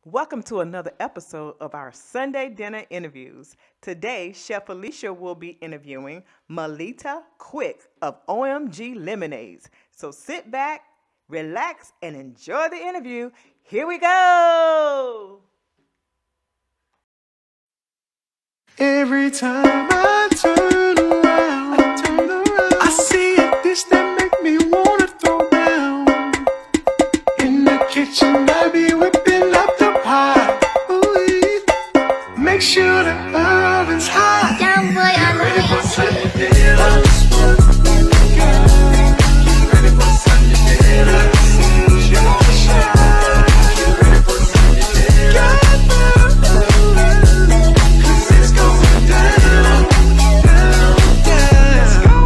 Welcome to another episode of our Sunday dinner interviews. Today, Chef Felicia will be interviewing Melita Quick of OMG Lemonades. So sit back, relax, and enjoy the interview. Here we go. Every time I turn around, I see a dish that make me wanna throw down. In the kitchen, I be whipping up the pie. Ooh, make sure the oven's hot. Young boy on the Ready for beat. Sunday dinner? Ready for Sunday dinner? She gonna shine. Ready for Sunday dinner? 'Cause it's going down, down. Let's go.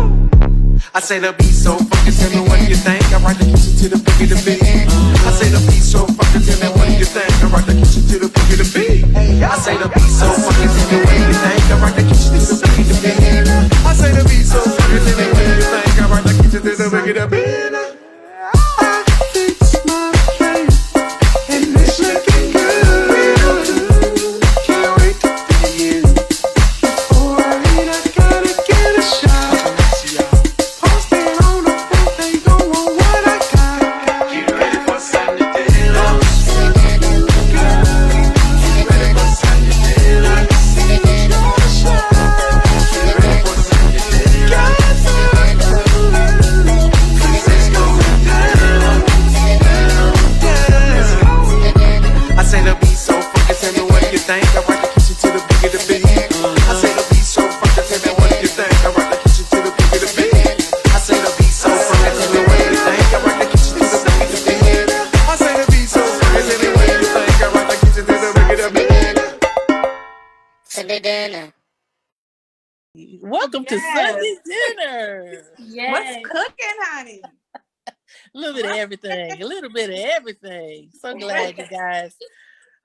I say the beat so fucking, tell me what you think. I rock the kitchen to the boogie the beat. I say the beat so fucking, tell me what you think. I rock the kitchen to the boogie the beat. I say the beat so fucking, tell me what you think. I rock the kitchen to the boogie the beat. I say the beat so fucking, tell me what you think. I rock the kitchen to the boogie the beat. I fix my plate and it's looking good. Can't wait to begin. Before I eat, I gotta get a shot. Post it on the front, they gon' want what I got. Get ready for Sunday dinner. Get ready for Sunday dinner. Gonna shine. Get ready for Sunday dinner. 'Cause it's going down, down, down. Let's go. I say the beat so fucking, tell me what you think. I rock the kitchen to the boogie the beat. I say the beat so fucking, tell me what you think. I rock the kitchen to the boogie the beat. I say the beat so fucking, tell me what you think. I rock the kitchen to the boogie the beat. I say the beat so fucking, tell me what you think. I rock the kitchen to the boogie the beat. Sunday dinner. Welcome to Sunday dinner. What's cooking, honey? A little bit of everything. A little bit of everything. So glad you guys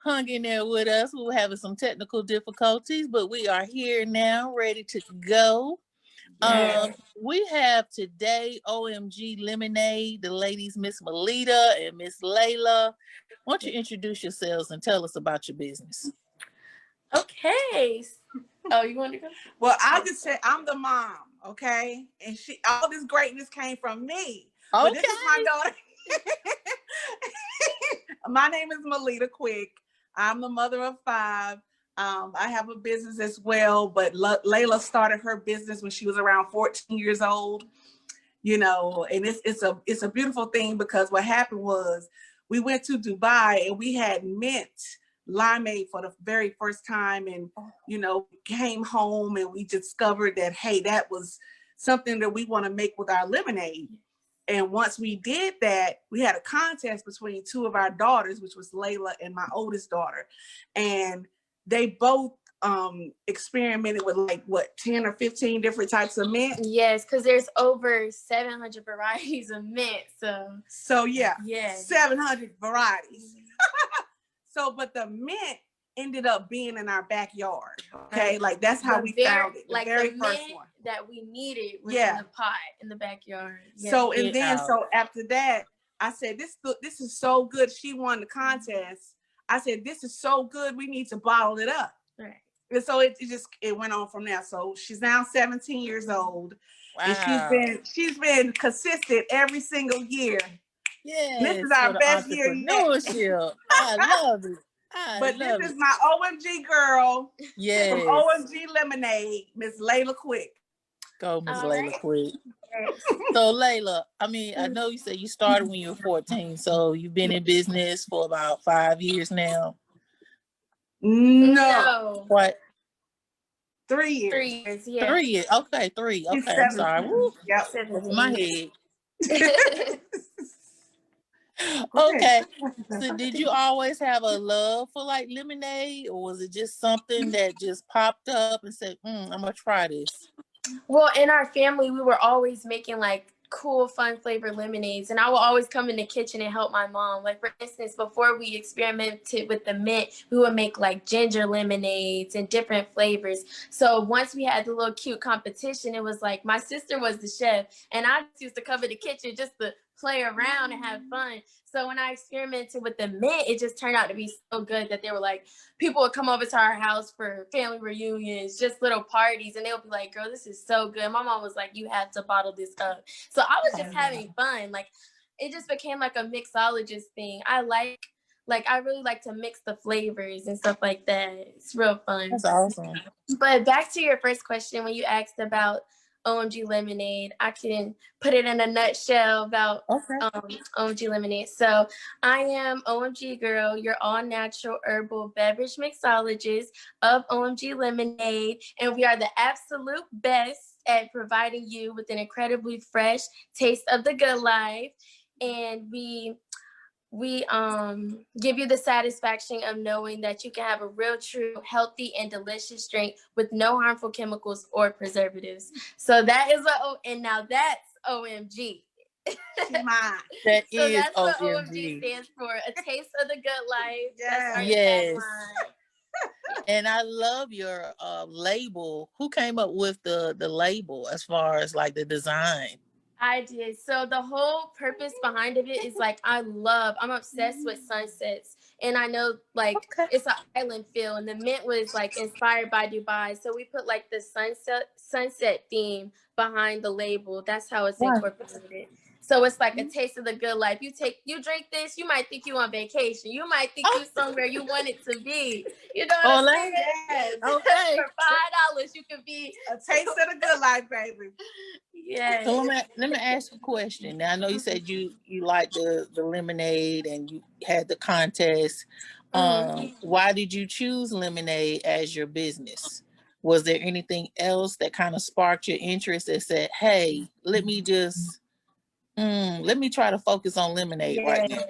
hung in there with us. We were having some technical difficulties, but we are here now, ready to go. We have today OMG Lemonade, the ladies, Miss Melita and Miss Layla. Why don't you introduce yourselves and tell us about your business? Okay. Oh, you want to go? Well, I'll just say I'm the mom, okay? And all this greatness came from me. But this is my daughter. My name is Melita Quick. I'm the mother of 5. I have a business as well, but Layla started her business when she was around 14 years old. You know, and it's a beautiful thing because what happened was we went to Dubai and we had mint limeade for the very first time, and you know, came home and we discovered that, hey, that was something that we want to make with our lemonade. And once we did that, we had a contest between 2 of our daughters, which was Layla and my oldest daughter, and they both experimented with like 10 or 15 different types of mint. Yes, because there's over 700 varieties of mint. So yeah, 700 varieties. Mm-hmm. So, but the mint ended up being in our backyard. Okay, like that's how we found it. The very first one that we needed was in the pot in the backyard. Yeah. So and then so after that, I said this is so good. She won the contest. I said this is so good. We need to bottle it up. Right. And so it went on from there. So she's now 17 years old. Wow. And she's been consistent every single year. Yeah, this is our best year yet. I love it. This is my OMG girl. Yes. From OMG Lemonade, Miss Layla Quick. Go, Miss Layla Quick. So Layla, I know you said you started when you were 14, so you've been in business for about 5 years now. No. What? 3 years. 3 years, yeah. 3 years. Okay, 3. Okay, I'm sorry. Woo. Yep. Over my head. Okay. So did you always have a love for like lemonade, or was it just something that just popped up and said, I'm gonna try this? Well, in our family, we were always making like cool, fun flavored lemonades, and I would always come in the kitchen and help my mom. Like, for instance, before we experimented with the mint, we would make like ginger lemonades and different flavors. So once we had the little cute competition, it was like my sister was the chef, and I just used to come in the kitchen just to play around and have fun. So when I experimented with the mint, it just turned out to be so good that they were like, people would come over to our house for family reunions, just little parties, and they would be like, girl, this is so good. My mom was like, you have to bottle this up. So I was just having fun. Like, it just became like a mixologist thing. I really like to mix the flavors and stuff like that. It's real fun. That's awesome. But back to your first question, when you asked about OMG Lemonade, I can put it in a nutshell about OMG Lemonade. So I am OMG Girl, your all-natural herbal beverage mixologist of OMG Lemonade, and we are the absolute best at providing you with an incredibly fresh taste of the good life. And we give you the satisfaction of knowing that you can have a real, true, healthy, and delicious drink with no harmful chemicals or preservatives. So that is and now that's OMG. Mine. That So is that's what OMG. OMG stands for. A taste of the good life. Yes. That's our Yes. tagline. And I love your label. Who came up with the label as far as like the design? I did. So the whole purpose behind of it is like I'm obsessed with sunsets, and I know like it's an island feel, and the mint was like inspired by Dubai, so we put like the sunset theme behind the label. That's how it's incorporated. So it's like a taste of the good life. You drink this, you might think you on vacation. You might think you somewhere you want it to be. You know what I'm saying? Yes. Okay. For $5, you could be A taste of the good life, baby. Yes. So let me ask you a question. Now I know you said you like the lemonade and you had the contest. Why did you choose lemonade as your business? Was there anything else that kind of sparked your interest that said, hey, let me try to focus on lemonade right now?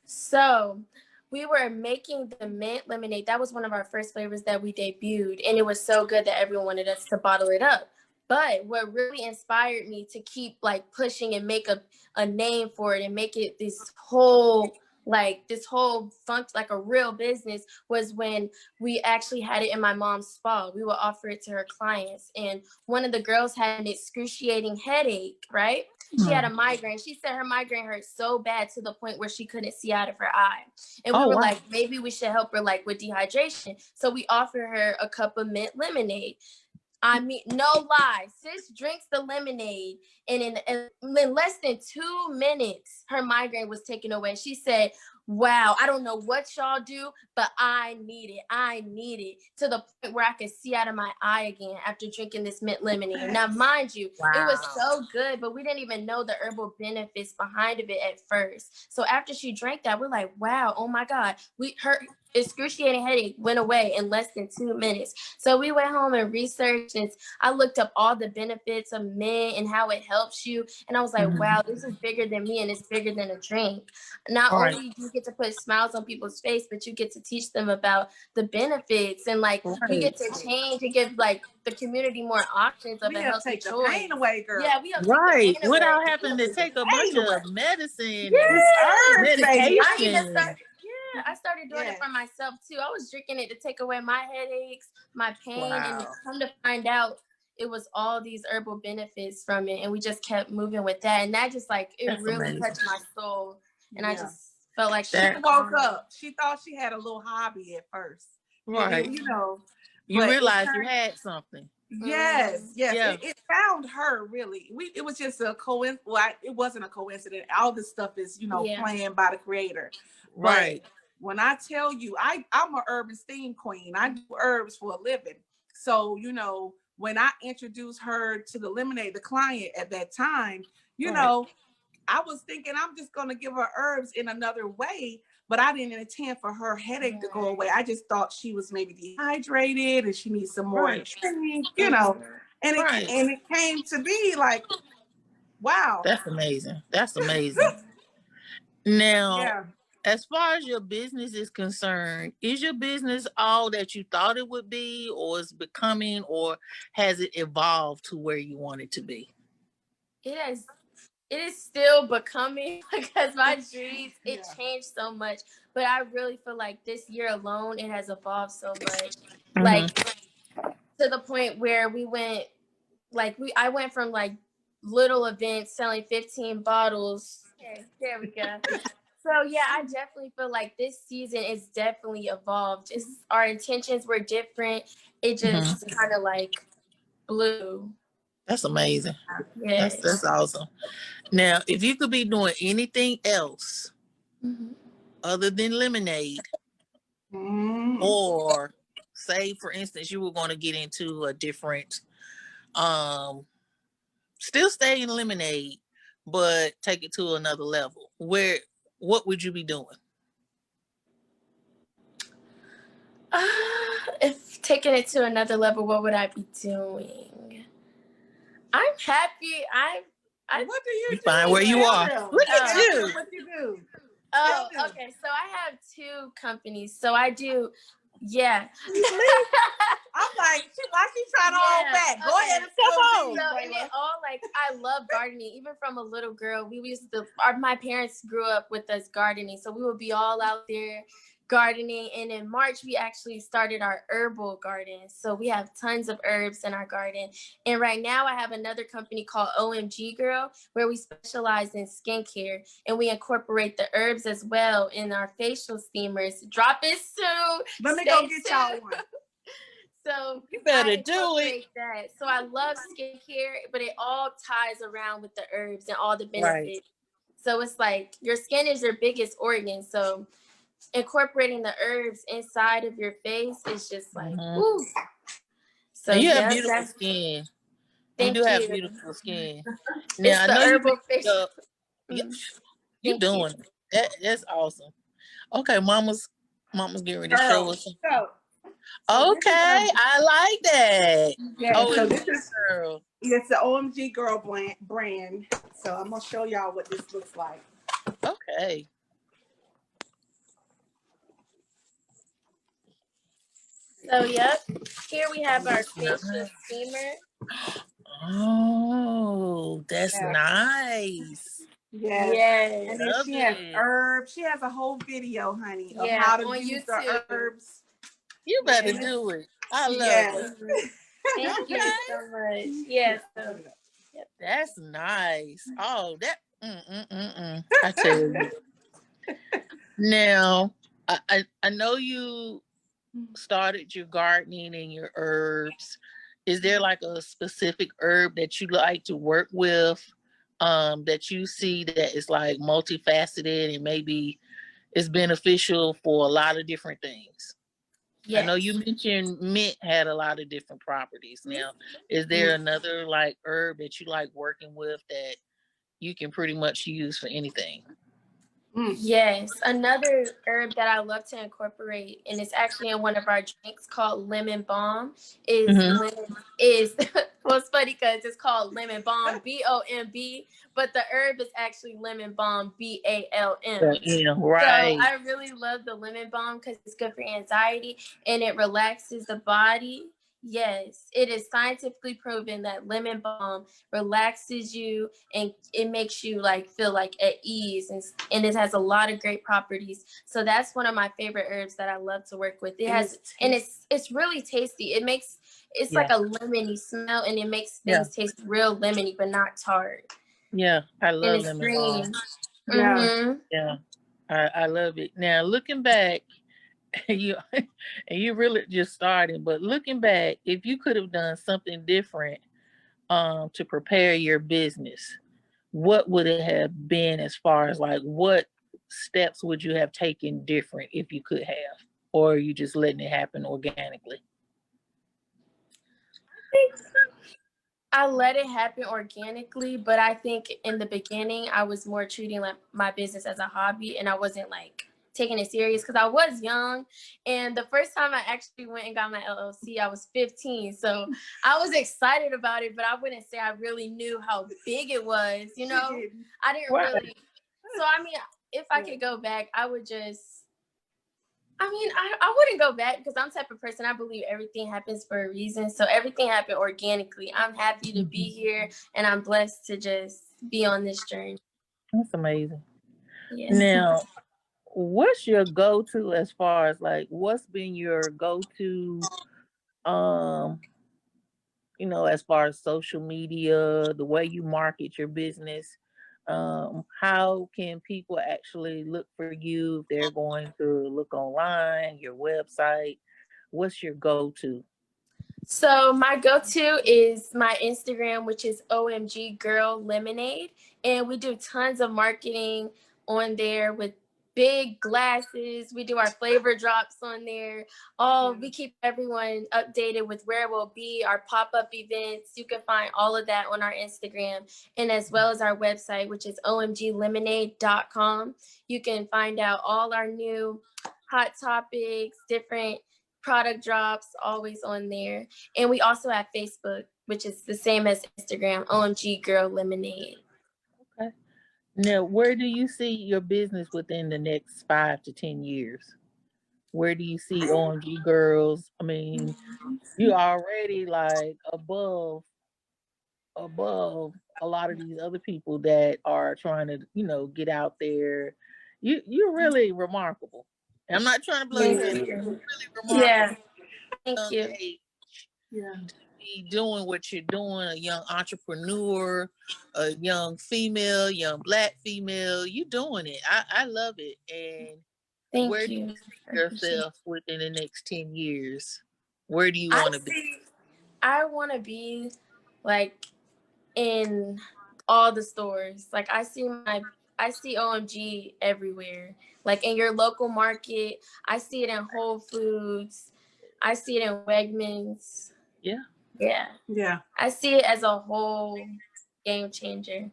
So we were making the mint lemonade. That was one of our first flavors that we debuted, and it was so good that everyone wanted us to bottle it up. But what really inspired me to keep like pushing and make a name for it and make it this whole funk, like a real business, was when we actually had it in my mom's spa. We would offer it to her clients, and one of the girls had an excruciating headache, right? She had a migraine. She said her migraine hurt so bad to the point where she couldn't see out of her eye. And we were like, maybe we should help her like with dehydration. So we offered her a cup of mint lemonade. I mean, no lie. Sis drinks the lemonade, and in less than 2 minutes, her migraine was taken away. She said, wow, I don't know what y'all do, but I need it. I need it, to the point where I could see out of my eye again after drinking this mint lemonade. Now, mind you, it was so good, but we didn't even know the herbal benefits behind of it at first. So after she drank that, we're like, wow, oh my God, her excruciating headache went away in less than 2 minutes. So we went home and researched, and I looked up all the benefits of mint and how it helps you. And I was like, wow, this is bigger than me, and it's bigger than a drink. Not only do you get to put smiles on people's face, but you get to teach them about the benefits, and like we get to change and give like the community more options of a healthy choice. The pain away, girl. Yeah, we help take the pain away. Without having to take a bunch of medicine, medication. I started doing it for myself too. I was drinking it to take away my headaches, my pain, and come to find out it was all these herbal benefits from it, and we just kept moving with that, and that just like it really touched my soul, and I just felt like she woke up. She thought she had a little hobby at first, right? You know, you realized you had something. Yes. Yeah. It found her really. It was just a coincidence. Well, it wasn't a coincidence. All this stuff is, planned by the creator. Right. But when I tell you, I'm an urban steam queen. I do herbs for a living. So, when I introduced her to the lemonade, the client at that time, I was thinking I'm just going to give her herbs in another way, but I didn't intend for her headache to go away. I just thought she was maybe dehydrated and she needs some more drink, and it came to be like, wow. That's amazing. That's amazing. Now, as far as your business is concerned, is your business all that you thought it would be, or is becoming, or has it evolved to where you want it to be? It is still becoming, because my dreams, it changed so much. But I really feel like this year alone, it has evolved so much. Like to the point where I went from like little events selling 15 bottles. Okay, there we go. So yeah, I definitely feel like this season is definitely evolved. Just our intentions were different. It just kind of like blew. That's amazing. Yeah. That's awesome. Now, if you could be doing anything else other than lemonade, or say for instance you were going to get into a different still stay in lemonade but take it to another level, what would you be doing? If taking it to another level, what would I be doing? I'm happy. What do you You do? find where you are. Look at you. What you do? Oh, okay. So I have 2 companies. So I do, yeah. I'm like, why she trying to hold back? Go ahead and come on. So, and it all like, I love gardening. Even from a little girl, we used to, my parents grew up with us gardening. So we would be all out there gardening. And in March, we actually started our herbal garden. So we have tons of herbs in our garden. And right now I have another company called OMG Girl, where we specialize in skincare and we incorporate the herbs as well in our facial steamers. Drop it soon. Let me go get y'all one. So you better I do it. that. So I love skincare, but it all ties around with the herbs and all the benefits. Right. So it's like your skin is your biggest organ. So incorporating the herbs inside of your face is just like, woo. So and you have beautiful skin. You do have beautiful skin. Now I know herbal you you doing that. That's awesome. Okay, mama's getting ready to show us. Okay, I like that. Yeah, so this is girl. It's the OMG Girl brand. So I'm gonna show y'all what this looks like. Okay. So yep, here we have our facial steamer. Oh, that's nice. Yes. And then she has herbs. She has a whole video, honey, of how to use the herbs. You better do it. I love it. Thank you so much. Yes. That's nice. Oh, that. I tell you. Now, I know you started your gardening and your herbs. Is there like a specific herb that you like to work with, that you see that is like multifaceted and maybe is beneficial for a lot of different things? Yes. I know you mentioned mint had a lot of different properties. Now, is there another like herb that you like working with that you can pretty much use for anything? Yes, another herb that I love to incorporate, and it's actually in one of our drinks called lemon balm. Well, it's funny because it's called lemon balm, BOMB, but the herb is actually lemon balm, BALM. Yeah, right. So I really love the lemon balm because it's good for anxiety and it relaxes the body. Yes, it is scientifically proven that lemon balm relaxes you and it makes you like feel like at ease, and it has a lot of great properties. So that's one of my favorite herbs that I love to work with. It's really tasty. It's like a lemony smell and it makes things taste real lemony but not tart. Yeah, I love lemon balm. Yeah, I love it. Now looking back, you really just starting, but looking back, if you could have done something different to prepare your business, what would it have been as far as like what steps would you have taken different if you could have, or are you just letting it happen organically? I think I let it happen organically, but I think in the beginning I was more treating like my business as a hobby and I wasn't like taking it serious because I was young. And the first time I actually went and got my LLC, I was 15. So I was excited about it, but I wouldn't say I really knew how big it was, you know? I didn't really. So, I mean, if I could go back, I would just, I wouldn't go back because I'm the type of person, I believe everything happens for a reason. So everything happened organically. I'm happy to be here and I'm blessed to just be on this journey. That's amazing. Yeah. Now, what's your go-to as far as like what's been your go-to as far as social media, the way you market your business, how can people actually look for you if they're going to look online, your website? What's your go-to? So my go-to is my Instagram, which is OMG Girl Lemonade, and we do tons of marketing on there with big glasses. We do our flavor drops on there. We keep everyone updated with where we'll be, our pop-up events. You can find all of that on our Instagram, and as well as our website, which is omglemonade.com. You can find out all our new hot topics, different product drops, always on there. And we also have Facebook, which is the same as Instagram, OMG Girl Lemonade. Okay. Now, where do you see your business within the next 5 to 10 years? Where do you see OMG Girls? I mean, you already like above a lot of these other people that are trying to, get out there. You're really remarkable. And I'm not trying to blow your head. You're really remarkable. Yeah, thank Young you. age Yeah. to be doing what you're doing, a young entrepreneur, a young female, young Black female. You doing it. I love it. And where Thank do you you. see yourself within the next 10 years? Where do you want to be? I want to be like in all the stores. Like I see OMG everywhere. Like in your local market, I see it in Whole Foods. I see it in Wegmans. Yeah. Yeah. Yeah. I see it as a whole game changer.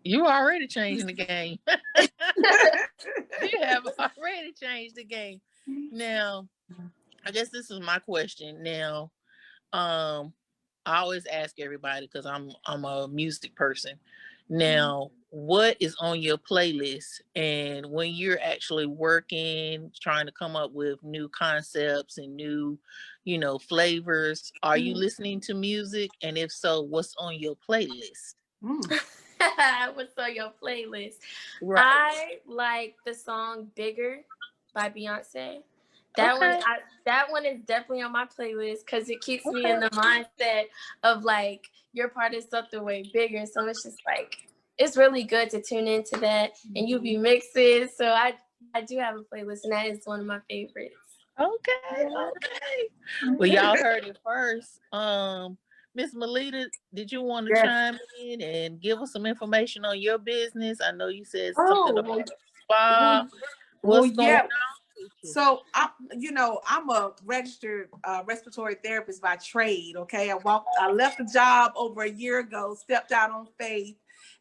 You already changing the game. You have already changed the game. Now, I guess this is my question. Now, I always ask everybody because I'm a music person. Now, what is on your playlist? And when you're actually working, trying to come up with new concepts and new, flavors, are you listening to music? And if so, what's on your playlist? What's on your playlist? Right. I like the song "Bigger" by Beyonce. Okay. That one is definitely on my playlist because it keeps me in Okay. the mindset of like you're part of something way bigger. So it's just like it's really good to tune into that, and you be mixing. So I do have a playlist, and that is one of my favorites. Okay. Well, y'all heard it first. Miss Melita, did you want to Yes. chime in and give us some information on your business? I know you said something Oh, about spa. well, What's going yeah. on with you? So I'm a registered respiratory therapist by trade. Okay, I left the job over a year ago, stepped out on faith,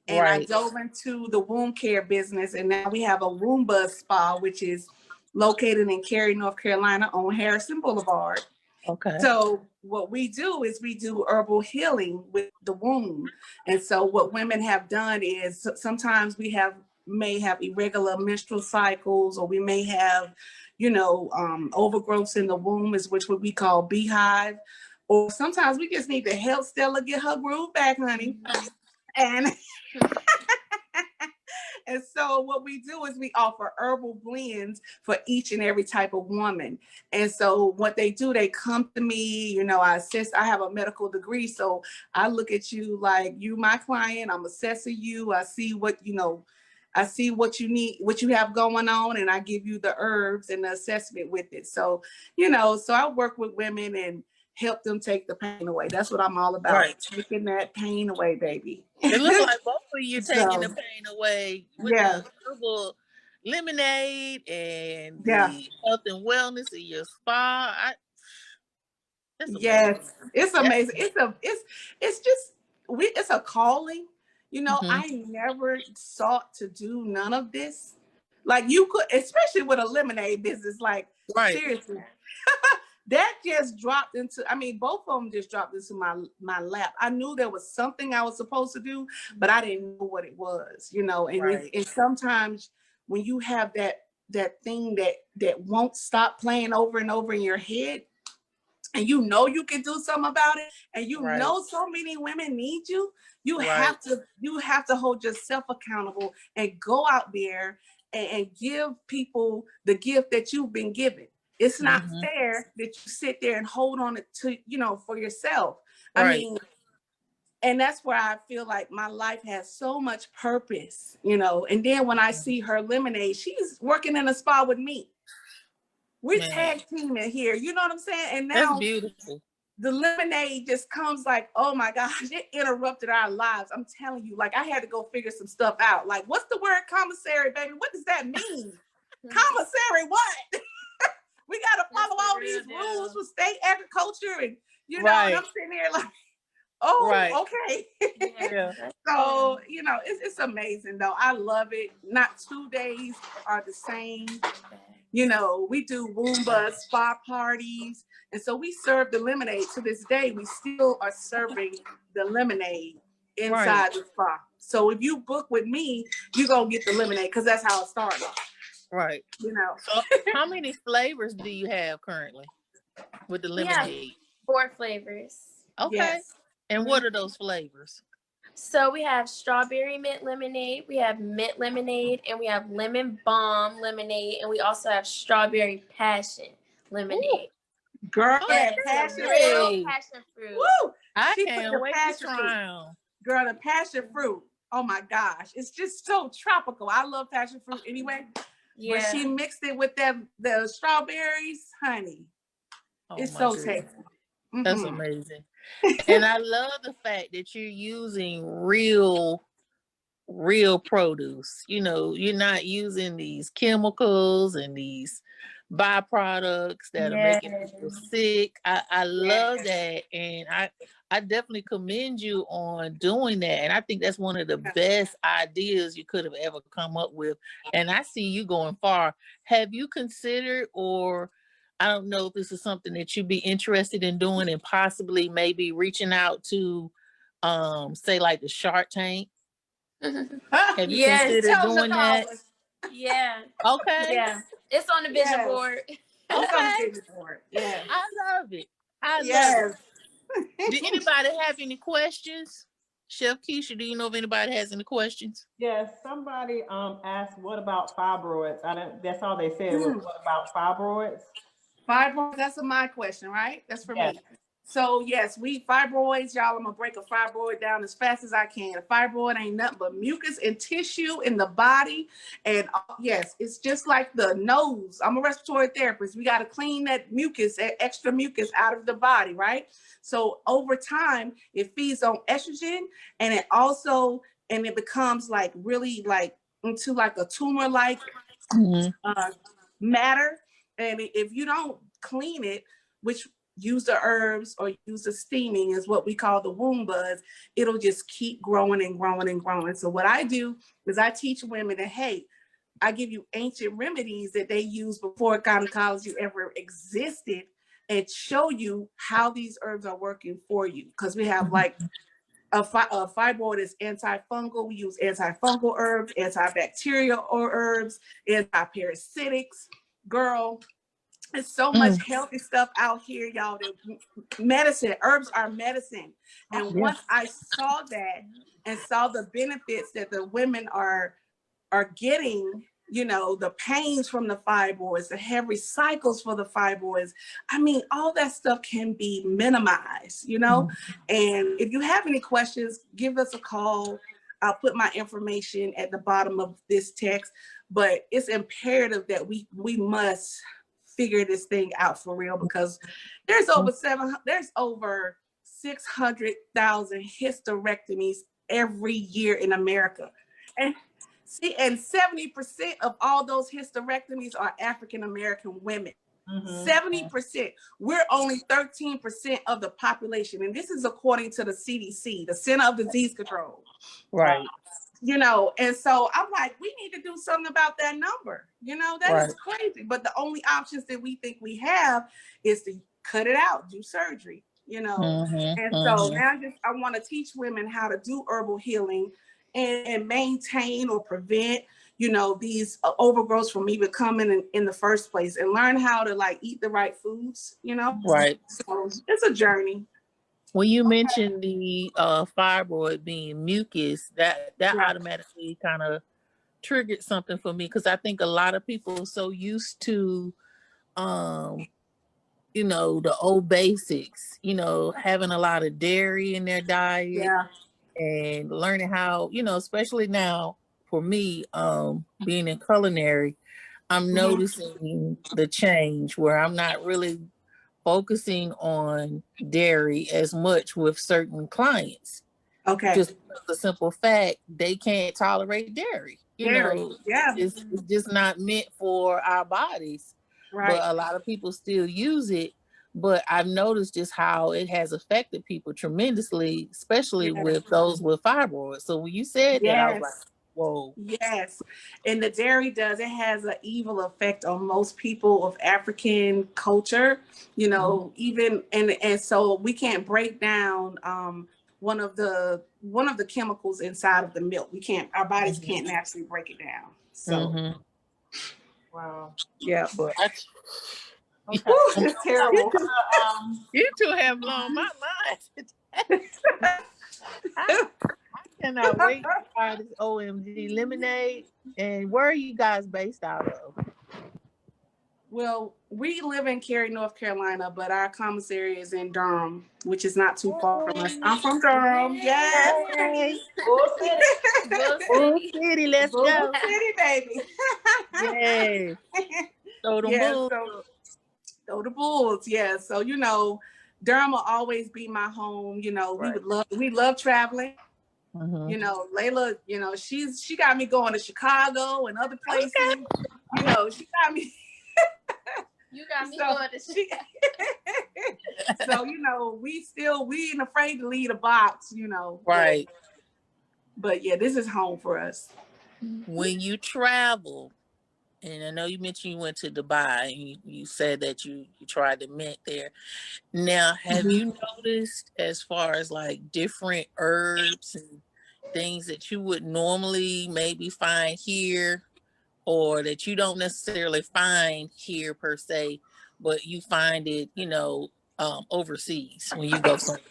and I Right. dove into the wound care business. And now we have a Woomba Spa, which is located in Cary, North Carolina, on Harrison Boulevard. Okay. So what we do is we do herbal healing with the womb. And so what women have done is sometimes may have irregular menstrual cycles, or we may have, overgrowths in the womb, is which what we call beehive. Or sometimes we just need to help Stella get her groove back, honey. And and so what we do is we offer herbal blends for each and every type of woman. And so what they do, they come to me, I have a medical degree. So I look at you like you my client, I'm assessing you. I see what you need, what you have going on, and I give you the herbs and the assessment with it. So, so I work with women and help them take the pain away. That's what I'm all about. Right. Taking that pain away, baby. It looks like both of you taking the So, pain away with yeah. the herbal lemonade and Yeah. the health and wellness of your spa. That's amazing. Yes, it's amazing. It's a calling. I never sought to do none of this. Like you could, especially with a lemonade business, like Right. seriously. That just dropped into, both of them just dropped into my lap. I knew there was something I was supposed to do, but I didn't know what it was, and, Right. and sometimes when you have that thing that won't stop playing over and over in your head, and you can do something about it, and Right. so many women need you, you Right. have to hold yourself accountable and go out there and give people the gift that you've been given. It's not fair that you sit there and hold on it to, for yourself. I mean, and that's where I feel like my life has so much purpose, you know. And then when I see her lemonade, she's working in a spa with me. We're tag teaming here, you know what I'm saying? And now that's beautiful. The lemonade just comes like, oh my gosh, it interrupted our lives. I'm telling you, like I had to go figure some stuff out. Like, what's the word commissary, baby? What does that mean? Commissary, what? We got to follow all these rules for state agriculture. And, you know, and I'm sitting there like, oh, okay. Yeah. So, you know, it's amazing though. I love it. Not 2 days are the same. You know, we do Woomba spa parties. And so we serve the lemonade to this day. We still are serving the lemonade inside the spa. So if you book with me, you're going to get the lemonade because that's how it started. Right. You know. So how many flavors do you have currently with the lemonade? 4 flavors. Okay. Yes. And what are those flavors? So we have strawberry mint lemonade, we have mint lemonade, and we have lemon balm lemonade, and we also have strawberry passion lemonade. Ooh. Girl, passion fruit. Passion fruit. Woo! I can't wait to try them. Girl, the passion fruit. Oh my gosh. It's just so tropical. I love passion fruit anyway. Yeah. But she mixed it with the strawberries, honey. It's so tasty. That's amazing. And I love the fact that you're using real produce. You know, you're not using these chemicals and these byproducts that are making people sick. I love that. And I definitely commend you on doing that. And I think that's one of the best ideas you could have ever come up with. And I see you going far. Have you considered, or I don't know if this is something that you'd be interested in doing and possibly maybe reaching out to, say like the Shark Tank? Have you considered doing that? Yeah. Okay. Yeah. It's on the vision board. It's on the vision board. Yeah. I love it. I love it. Did anybody have any questions? Chef Keisha, do you know if anybody has any questions? Yes, somebody asked, what about fibroids? That's all they said was, what about fibroids? Fibroids, that's my question, right? That's for me. So yes, fibroids, y'all, I'm gonna break a fibroid down as fast as I can. A fibroid ain't nothing but mucus and tissue in the body. And yes, it's just like the nose. I'm a respiratory therapist. We got to clean that mucus, extra mucus out of the body, right? So over time, it feeds on estrogen, and it becomes like really like into like a tumor-like matter. And if you don't clean it, which use the herbs or use the steaming is what we call the womb buds, it'll just keep growing and growing and growing. So what I do is I teach women that, hey, I give you ancient remedies that they used before gynecology ever existed and show you how these herbs are working for you. Because we have like a fibroid is antifungal. We use antifungal herbs, antibacterial herbs, antiparasitics. Girl, there's so much healthy stuff out here, y'all. Medicine, herbs are medicine. And once I saw that and saw the benefits that the women are getting, you know, the pains from the fibroids, the heavy cycles for the fibroids, I mean, all that stuff can be minimized, you know? And if you have any questions, give us a call. I'll put my information at the bottom of this text, but it's imperative that we must figure this thing out for real, because there's over 600,000 hysterectomies every year in America. And 70% of all those hysterectomies are African American women. 70%. We're only 13% of the population. And this is according to the CDC, the Center of Disease Control. Right. You know, and so I'm like, we need to do something about that number. You know, that is crazy. But the only options that we think we have is to cut it out, do surgery, you know. So now I want to teach women how to do herbal healing and maintain or prevent, you know, these overgrowths from even coming in the first place, and learn how to like eat the right foods, you know. Right. So it's a journey. When you mentioned the fibroid being mucus, that automatically kind of triggered something for me, because I think a lot of people are so used to the old basics, having a lot of dairy in their diet Yeah. and learning how, especially now for me, being in culinary, I'm Mhm. noticing the change where I'm not really focusing on dairy as much with certain clients. Okay. Just the simple fact they can't tolerate dairy. Dairy. Yeah. It's just not meant for our bodies. But Right. a lot of people still use it. But I've noticed just how it has affected people tremendously, especially Yeah. with those with fibroids. So when you said that, I was like, Yes. whoa. Yes. And the dairy does, it has an evil effect on most people of African culture, Mhm. even and so we can't break down one of the chemicals inside of the milk. We can't, our bodies Mhm. can't naturally break it down. So Mhm. Wow. yeah. But Okay. Woo, So it's I terrible. want to you two have blown my mind. I cannot wait to try this OMG lemonade. And where are you guys based out of? Well, we live in Cary, North Carolina, but our commissary is in Durham, which is not too far from us. I'm from Durham. Yes. Hey, Bull City. Bull Bull City. City, let's Bull go. City, baby. Yes, throw them Yeah, bulls. so throw the Bulls. Yeah, so Durham will always be my home. Right. We love traveling. Mm-hmm. Layla, she got me going to Chicago and other places. She got me. You got me So going to she, so we ain't afraid to leave the box. Right. But yeah, this is home for us. When you travel, and I know you mentioned you went to Dubai, and you said that you tried the mint there. Now, have Mhm. you noticed as far as like different herbs and things that you would normally maybe find here, or that you don't necessarily find here per se, but you find it, overseas when you go somewhere?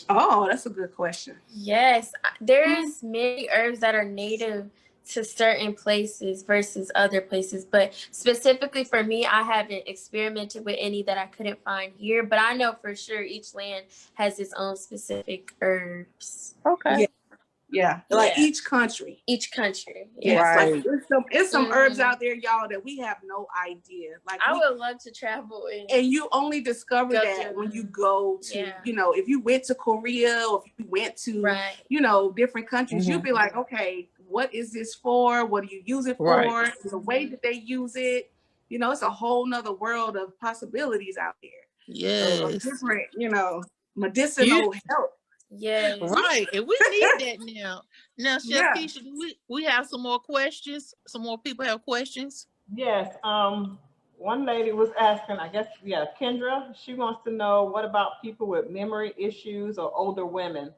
Oh, that's a good question. Yes, there's many herbs that are native to certain places versus other places, but specifically for me, I haven't experimented with any that I couldn't find here, but I know for sure each land has its own specific herbs. Okay. Yeah, yeah. Like Yeah, each country. each country. Yes, Yes. like Right. it's some herbs Mhm. out there, y'all, that we have no idea. Like I would love to travel and you only discover go that through when you them. go to, Yeah. if you went to Korea or if you went to, Right. different countries, you'll Mhm. be like, okay, what is this for? What do you use it Right. for? The way that they use it, it's a whole nother world of possibilities out there of Yes. different, You medicinal help. Yes. right. And we need that now. Now, Chef Yeah. Keisha, do we have some more questions? Some more people have questions? Yes. One lady was asking, I guess, yeah, Kendra. She wants to know what about people with memory issues or older women?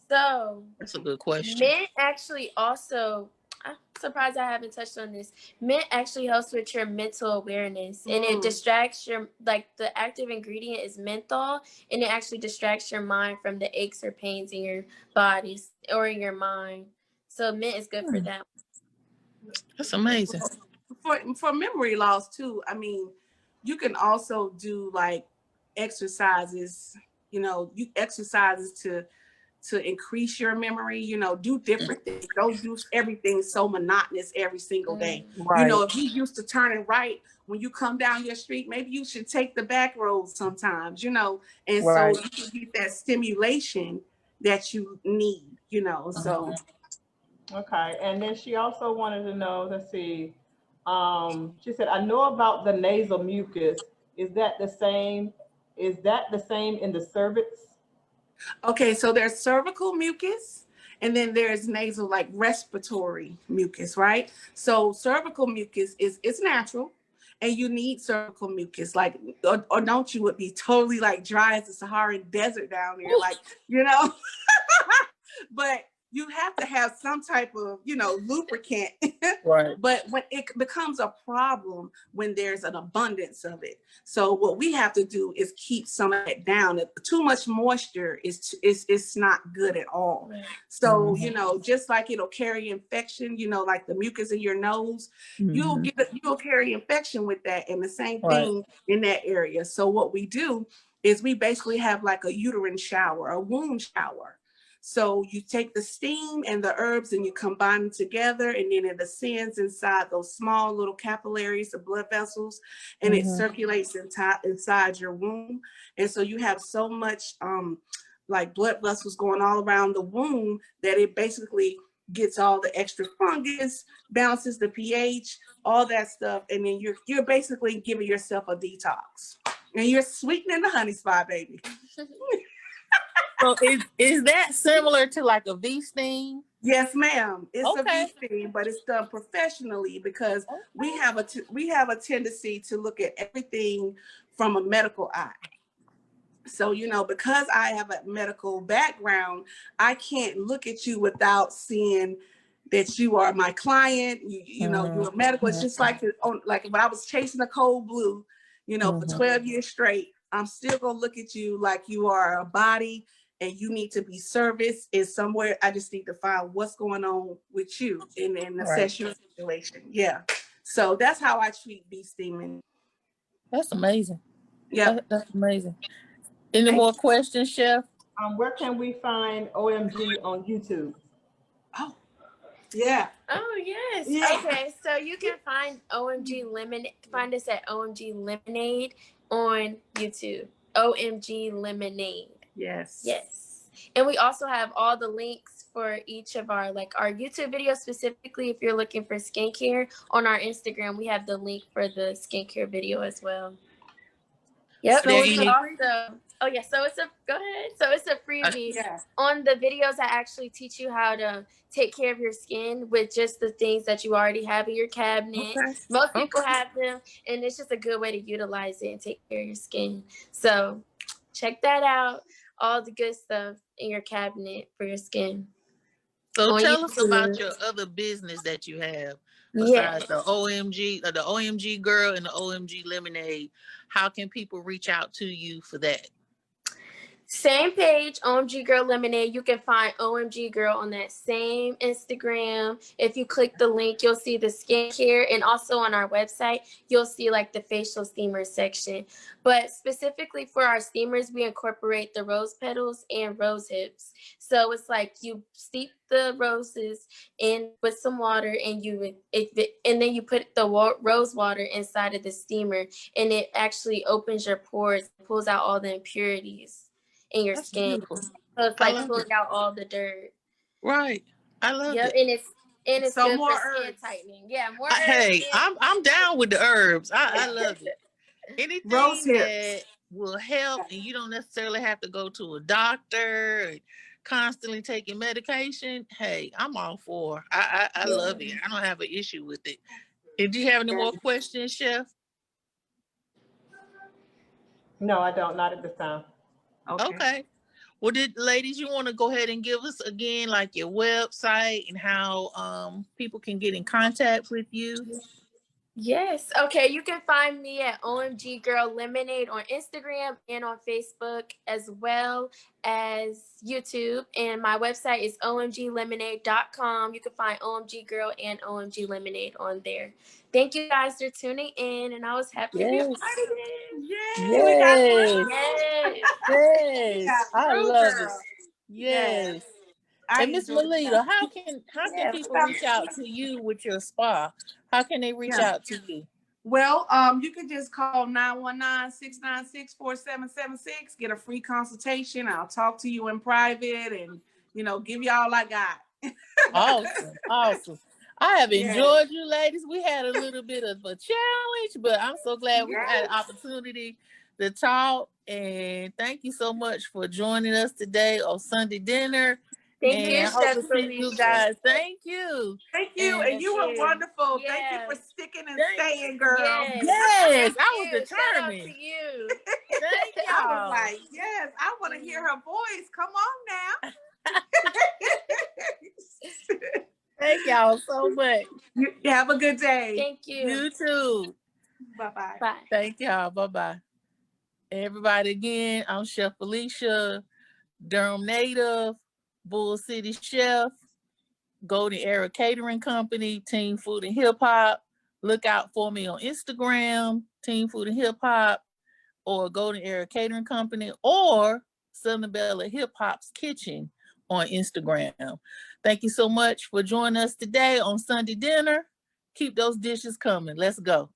So That's a good question. mint actually also, I'm surprised I haven't touched on this. Mint actually helps with your mental awareness and it distracts the active ingredient is menthol and it actually distracts your mind from the aches or pains in your bodies or in your mind. So mint is good for that. That's amazing. For memory loss too, I mean, you can also do like exercises, you exercises to increase your memory, do different things. Don't do everything so monotonous every single day. Right. If you used to turning right when you come down your street, maybe you should take the back road sometimes, and so Right. you can get that stimulation that you need. So Okay. And then she also wanted to know, let's see, she said, I know about the nasal mucus. Is that the same? Is that the same in the cervix? okay, so there's cervical mucus and then there's nasal, like respiratory mucus, right? So cervical mucus is it's natural and you need cervical mucus, like or don't you would be totally like dry as the Saharan desert down there, like, but you have to have some type of, lubricant. Right. But when it becomes a problem when there's an abundance of it. So what we have to do is keep some of it down. Too much moisture is not good at all. Right. So, just like it'll carry infection, like the mucus in your nose, you'll carry infection with that, and the same thing in that area. So what we do is we basically have like a uterine shower, a womb shower. So you take the steam and the herbs and you combine them together, and then it ascends inside those small little capillaries, the blood vessels, and it circulates inside your womb. And so you have so much like blood vessels going all around the womb that it basically gets all the extra fungus, balances the pH, all that stuff. And then you're basically giving yourself a detox. And you're sweetening the honey spot, baby. So is that similar to like a V-steam? Yes, ma'am. It's a Okay. V-steam, but it's done professionally because we have a tendency to look at everything from a medical eye. So, because I have a medical background, I can't look at you without seeing that you are my client. You're medical. It's just like when I was chasing a cold blue, for 12 years straight, I'm still gonna look at you like you are a body and you need to be serviced. And somewhere I just need to find what's going on with you and assess your situation. Yeah. So that's how I treat bee steaming. That's amazing. Yeah. That's amazing. Any more questions, Chef? Where can we find OMG on YouTube? Oh, yeah. Oh, yes. Yeah. Okay, so you can find OMG Lemonade. Find us at OMG Lemonade on YouTube. OMG Lemonade. Yes. Yes. And we also have all the links for each of our YouTube videos, specifically if you're looking for skincare. On our Instagram, we have the link for the skincare video as well. Yep. So So it's a freebie. Yeah. On the videos, I actually teach you how to take care of your skin with just the things that you already have in your cabinet. Okay. Most people have them, and it's just a good way to utilize it and take care of your skin. So check that out. All the good stuff in your cabinet for your skin. So tell us about your other business that you have besides the OMG Girl and the OMG Lemonade. How can people reach out to you for that? Same page, OMG Girl Lemonade. You can find OMG Girl on that same Instagram. If you click the link, you'll see the skincare, and also on our website, you'll see like the facial steamer section. But specifically for our steamers, we incorporate the rose petals and rose hips. So it's like you steep the roses in with some water, and then you put the rose water inside of the steamer, and it actually opens your pores, pulls out all the impurities in your skin. Beautiful. So it's like pulling out all the dirt. Right. I love it. And it's So good more for skin herbs. tightening. Yeah, more Hey, herbs. I'm down with the herbs. I love it. Anything Rose hips. that will help, and you don't necessarily have to go to a doctor and constantly taking medication. Hey, I'm all for. I love it. I don't have an issue with it. Did you have any more questions, Chef? No, I don't. Not at this time. Okay. Well, ladies, you want to go ahead and give us again like your website and how people can get in contact with you? Yes. Okay. You can find me at OMG Girl Lemonade on Instagram and on Facebook, as well as YouTube. And my website is omglemonade.com. You can find OMG Girl and OMG Lemonade on there. Thank you guys for tuning in, and I was happy to be a part of it. Yes. Yes. I love it. Yes. And Miss Melita, how can people reach out to you with your spa? How can they reach out to you? Well, you can just call 919-696-4776, get a free consultation. I'll talk to you in private and, give you all I got. Awesome. I have enjoyed you, ladies. We had a little bit of a challenge, but I'm so glad we had an opportunity to talk. And thank you so much for joining us today on Sunday dinner. Thank you, Chef Felicia. You guys. Thank you. Thank you. And you were wonderful. Yes. Thank you for sticking and staying, girl. Yes. I was determined. Shout out to you. Thank y'all. I was like, yes, I want to hear her voice. Come on now. Thank y'all so much. You have a good day. Thank you. You too. Bye-bye. Bye. Thank y'all. Bye-bye. Everybody again, I'm Chef Felicia, Durham native, Bull City chef, Golden Era Catering Company, Team Food and Hip Hop. Look out for me on Instagram, Team Food and Hip Hop, or Golden Era Catering Company, or Southern Bella Hip Hop's Kitchen on Instagram. Thank you so much for joining us today on Sunday dinner. Keep those dishes coming. Let's go.